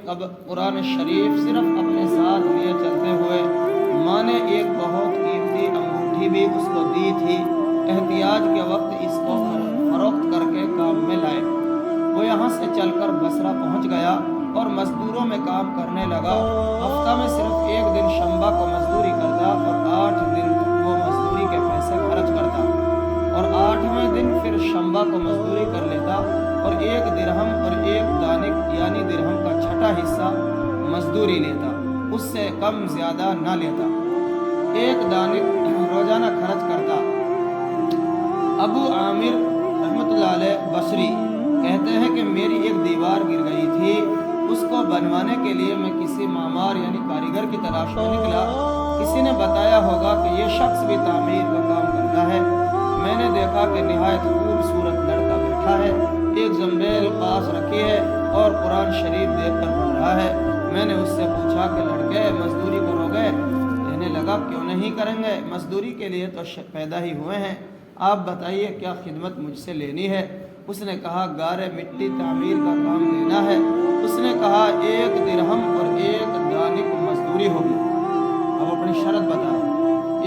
कुरान शरीफ सिर्फ अपने साथ लिए चलते हुए माँ ने एक बहुत कीमती अंगूठी भी उसको दी थी। एहतियाज के वक्त इसको फरोख्त करके काम में लाए। वो यहाँ से चलकर बसरा पहुँच गया और मजदूरों में काम करने लगा। हफ्ता में सिर्फ एक दिन शंबा को मजदूरी करता और 8 दिन वो मजदूरी के पैसे खर्च करता और 8वें दिन फिर शंबा को मजदूरी कर लेता और 1 दिरहम और 1 दानिक यानी दिरहम का छठा हिस्सा मजदूरी लेता, उससे कम ज्यादा ना लेता। 1 दानिक रोजाना खर्च करता। अबू आमिर रहमतुल्लाह अलैह बसरी कहते हैं कि मेरी एक दीवार गिर गई थी, उसको बनवाने के लिए मैं किसी मामार यानी कारीगर की तलाश में निकला। किसी ने बताया होगा कि ये शख्स भी तामीर का काम करता है। मैंने देखा कि निहायत खूबसूरत लड़का बैठा है, एक जंबेल पास रखी है और कुरान शरीफ देखकर पढ़ रहा है। मैंने उससे पूछा कि लड़के मजदूरी करोगे? कहने लगा क्यों नहीं करेंगे, मजदूरी के लिए तो पैदा ही हुए हैं। आप बताइए क्या खिदमत मुझसे लेनी है? उसने कहा गारे मिट्टी तामीर का काम लेना है। उसने कहा 1 दिरहम और 1 दानिक मजदूरी होगी। अब अपनी शर्त बताओ।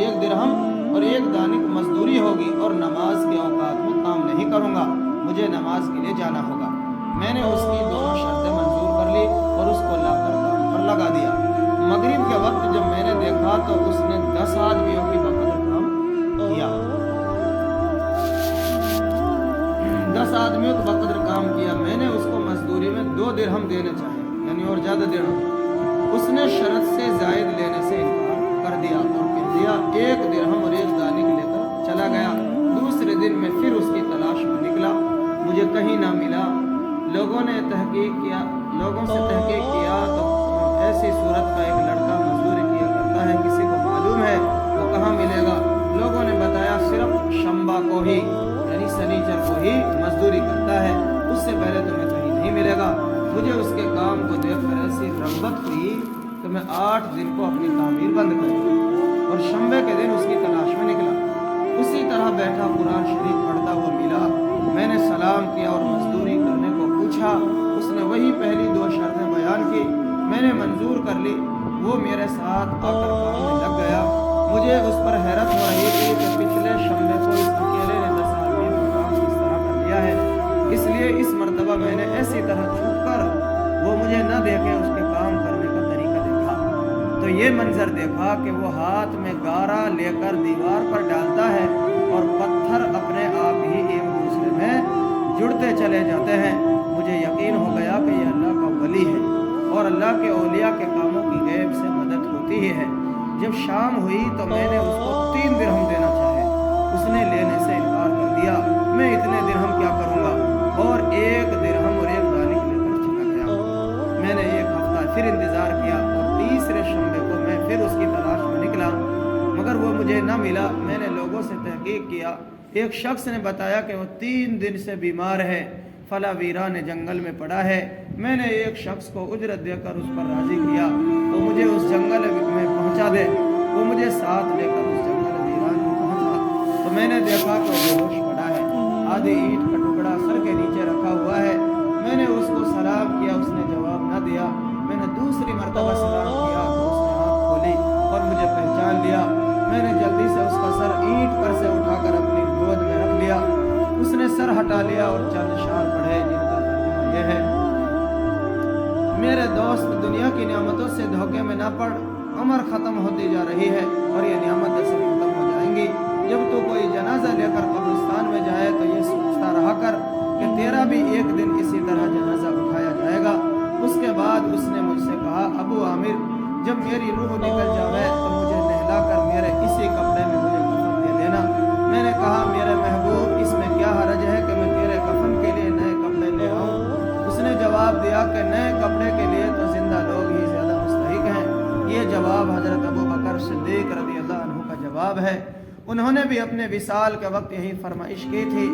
1 दिरहम और 1 दानिक मजदूरी होगी और नमाज के औकात में काम नहीं करूँगा, मुझे नमाज के लिए जाना होगा। मैंने उसकी दोनों शर्तें मंजूर कर ली और उसको लाकर काम पर लगा दिया। मगरिब के वक्त जब मैंने देखा तो उसने 10 आदमियों की बकदर काम किया। 10 आदमियों को बकदर काम किया। मैंने उसको मजदूरी में 2 दिरहम देने चाहिए, यानी और ज़्यादा देना। उसने शर्त से जायद लेने से इनकार कर दिया और कह दिया 1 दिरहम और 1 दानिक लेकर चला गया। दूसरे दिन में फिर उसकी तलाश में निकला, मुझे कहीं ना मिला। लोगों से तहकीक किया तो ऐसी सूरत का एक लड़का मजदूरी किया करता है, किसी को मालूम है वो कहाँ मिलेगा? लोगों ने बताया सिर्फ शंबा को ही यानी शनीचर को ही मजदूरी करता है, उससे पहले तुम्हें कहीं नहीं मिलेगा। मुझे उसके काम को देखकर ऐसी रग़बत हुई तो मैं 8 दिन को अपनी तामीर बंद कर दी और शंबे के दिन उसकी तलाश में निकला। उसी तरह बैठा कुरान शरीफ पढ़ता हुआ मिला। मैंने सलाम किया और मजदूरी करने को पूछा। उसने वही पहली 2 शर्तें बयान की, मैंने मंजूर कर ली। वो मेरे साथ आकर काम में लग गया। मुझे उस पर हैरत हो रही थी कि पिछले शंबे को इस अकेले ने 10 आदमी को काम किस तरह कर लिया है। इसलिए इस मर्तबा मैंने ऐसी तरह छुप कर वो मुझे न देखे उसके काम करने का तरीका देखा तो ये मंजर देखा कि वो हाथ में गारा लेकर दीवार पर डालता है और पत्थर अपने आप ही एक दूसरे में जुड़ते चले जाते हैं। मुझे यकीन हो गया कि यह अल्लाह का वली है और अल्लाह के औलिया के कामों की गैब से मदद होती ही है। जब शाम हुई तो मैंने उसको 3 दिरहम देना चाहे, उसने लेने से इनकार कर दिया। मैं इतने दिरहम क्या करूँगा और 1 दिरहम और 1 दानिक लेकर चला गया। मैंने 1 हफ्ता फिर इंतज़ार किया और तीसरे शंबे को मैं फिर उसकी तलाश में निकला, मगर वो मुझे न मिला। मैंने लोगों से तहकीक किया, एक शख्स ने बताया कि वो 3 दिन से बीमार है, फला वीरान जंगल में पड़ा है। मैंने एक शख्स को उजरत देकर उस पर राज़ी किया तो मुझे उस जंगल में पहुंचा दे। वो मुझे साथ लेकर उस जंगल वीरान में पहुंचा तो मैंने देखा कि बेहोश पड़ा है, आधी ईंट का टुकड़ा सर के नीचे रखा हुआ है। मैंने उसको सलाम किया, उसने जवाब न दिया। मैंने दूसरी मरतबा सलाम किया तो उसने आँख खोली और मुझे पहचान लिया। मैंने जल्दी से उसका सर ईंट पर से उठाकर अपनी गोद में रख लिया। उसने सर हटा लिया और चंद शार पढ़े जिनका तर्जुमा यह है, मेरे दोस्त दुनिया की नियामतों से धोखे में न पड़, उम्र ख़त्म होती जा रही है और ये नियामतें सब खत्म हो जाएंगी। जब तू कोई जनाजा लेकर कब्रिस्तान में जाए तो ये सोचता रहा कर कि तेरा भी एक दिन इसी तरह जनाजा उठाया जाएगा। उसके बाद उसने मुझसे कहा, अबू आमिर जब मेरी रूह निकल जाए तो मुझे नहलाकर मेरे इसी कपड़े में मुझे कफन दे देना। मैंने कहा, मेरे महबूब इसमें क्या हरज है कि मैं तेरे कफन के लिए नए कपड़े ले आऊँ? उसने जवाब दिया कि नए कपड़े के लिए तो जिंदा लोग ही ज़्यादा मुस्तहिक हैं। ये जवाब हज़रत अबू बकर सिद्दीक़ रज़ी अल्लाह अन्हु का जवाब है। उन्होंने भी अपने विसाल के वक्त यही फरमाइश की थी,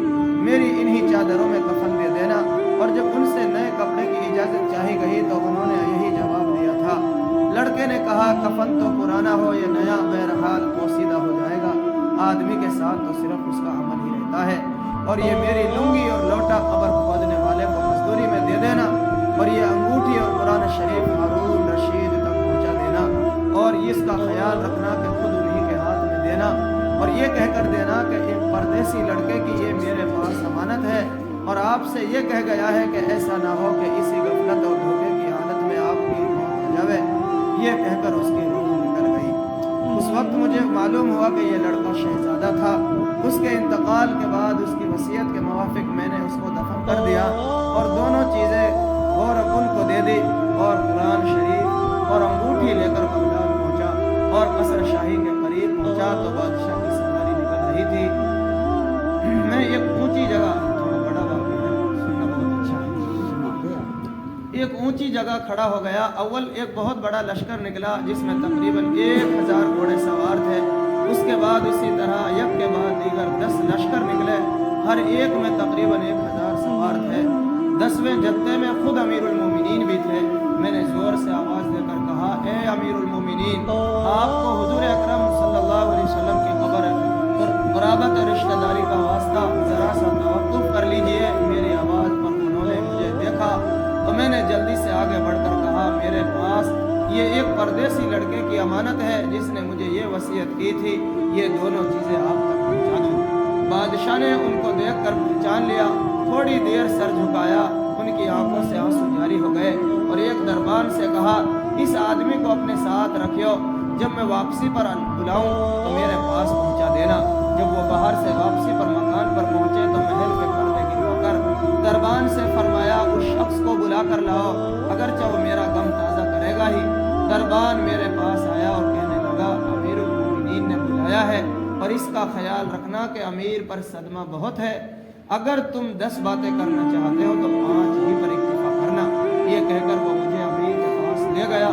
मेरी इन्हीं चादरों में कफन दे देना। और जब उनसे नए कपड़े की इजाज़त चाही गई तो उन्होंने यही जवाब दिया था। लड़के ने कहा, कफन तो पुराना हो या नया, बहरहाल पोसीदा हो जाएगा। आदमी के साथ तो सिर्फ उसका अमल ही रहता है। और ये मेरी लुंगी और लोटा कब्र खोदने वाले को मजदूरी में दे देना, और ये अंगूठी और कुरान शरीफ کہہ کر دینا کہ ایک پردیسی لڑکے کی یہ میرے پاس ضمانت ہے اور آپ سے یہ کہہ گیا ہے کہ ایسا نہ ہو کہ اسی غفلت اور دھوکے کی حالت میں آپ کی موت ہو جاوے۔ یہ کہہ کر اس کی روح نکل گئی۔ اس وقت مجھے معلوم ہوا کہ یہ لڑکا شہزادہ تھا۔ اس کے انتقال کے بعد اس کی وصیت کے موافق میں نے اس کو دفن کر دیا اور دونوں چیزیں غور کن کو دے دی اور قرآن شریف اور انگوٹھی لے کر بغداد پہنچا اور قصر شاہی کے قریب پہنچا تو بادشاہ کی سواری نکل رہی تھی۔ میں ایک اونچی جگہ، تھوڑا بڑا واقعہ ہے، سننا بہت اچھا ہے، ایک اونچی جگہ کھڑا ہو گیا۔ اول ایک بہت بڑا لشکر نکلا جس میں تقریباً 1000 گھوڑے سوار تھے۔ اس کے بعد اسی طرح یک کے بعد دیگر 10 لشکر نکلے، ہر ایک میں تقریباً 1000 سوار تھے۔ 10ویں جتھے میں خود امیر المومنین بھی تھے۔ میں نے زور سے آواز دے کر کہا، اے امیر المومنین، آپ کو حضور اکرم صلی اللہ علیہ وسلم کی خبر ہے، قرابت اور رشتہ داری کا واسطہ، ذرا سا توقف کر لیجئے۔ میری آواز پر انہوں نے مجھے دیکھا تو میں نے جلدی سے آگے بڑھ کر کہا، میرے پاس یہ ایک پردیسی لڑکے کی امانت ہے جس نے مجھے یہ وصیت کی تھی، یہ دونوں چیزیں آپ تک پہنچا دوں۔ بادشاہ نے ان کو دیکھ کر پہچان لیا، تھوڑی دیر سر جھکایا، ان کی آنکھوں سے آنسو جاری ہو گئے اور ایک دربان سے کہا، اس آدمی کو اپنے ساتھ رکھو، جب میں واپسی پر بلاؤں تو میرے پاس پہنچا دینا۔ جب وہ باہر سے واپسی پر مکان پر پہنچے تو محل کے پردے گروا کر دربان سے فرمایا، اس شخص کو بلا کر لاؤ، اگرچہ وہ میرا غم تازہ کرے گا ہی۔ دربان میرے پاس آیا اور کہنے لگا، امیر المومنین نے بلایا ہے اور اس کا خیال رکھنا کہ امیر پر صدمہ بہت ہے، اگر تم 10 باتیں کرنا چاہتے ہو تو 5 ہی پر اکتفا کرنا۔ یہ کہہ کر وہ مجھے امیر کے پاس لے گیا۔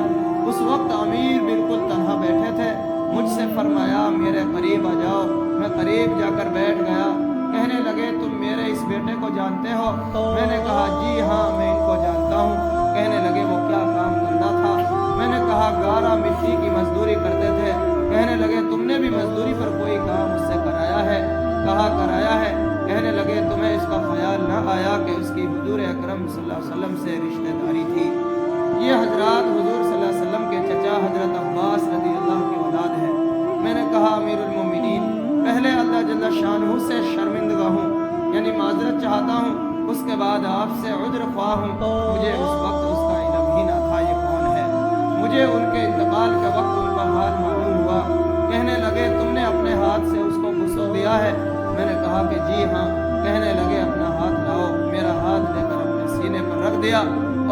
اس وقت امیر بالکل تنہا بیٹھے تھے۔ مجھ سے فرمایا، میرے قریب آ جاؤ۔ میں قریب جا کر بیٹھ گیا۔ کہنے لگے، تم میرے اس بیٹے کو جانتے ہو؟ میں نے کہا، جی ہاں، میں ان کو جانتا ہوں۔ کہنے لگے، وہ کیا کام کرتا تھا؟ میں نے کہا، گارا مٹی کی مزدوری کرتے تھے۔ کہنے لگے، تم نے بھی مزدوری پر کوئی کام اس سے کرایا ہے؟ کہا، کرایا ہے۔ کہنے لگے، تمہیں اس کا خیال نہ آیا کہ اس کی حضور اکرم صلی اللہ علیہ وسلم سے رشتہ داری تھی؟ یہ حضرات حضور صلی اللہ علیہ وسلم کے چچا حضرت عباس رضی اللہ کی اولاد ہے۔ میں نے کہا، امیر المومنین، پہلے اللہ جل شانہ سے شرمندگا ہوں، یعنی معذرت چاہتا ہوں، اس کے بعد آپ سے عذر خواہ ہوں۔ مجھے اس وقت اس کا علم ہی نہ تھا یہ کون ہے۔ مجھے ان کے انتقال کے وقت ان کا حال معلوم ہوا۔ کہنے لگے، تم نے اپنے ہاتھ سے اس کو غسل دیا ہے؟ میں نے کہا کہ جی ہاں۔ کہنے لگے، اپنا ہاتھ لاؤ۔ میرا ہاتھ لے کر اپنے سینے پر رکھ دیا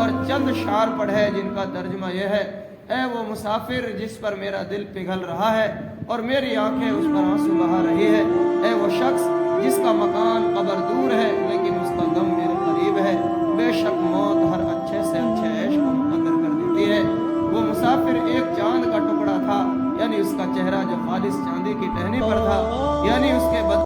اور چند شعر پڑھے جن کا ترجمہ یہ ہے، اے وہ مسافر جس پر میرا دل پگھل رہا ہے اور میری آنکھیں اس پر آنسو بہا رہی ہے، اے وہ شخص جس کا مکان قبر دور ہے لیکن اس کا غم میرے قریب ہے، بے شک موت ہر اچھے سے اچھے عیش کو مقدر کر دیتی ہے۔ وہ مسافر ایک چاند کا ٹکڑا تھا، یعنی اس کا چہرہ جو خالص چاندی کی ٹہنی پر تھا، یعنی اس کے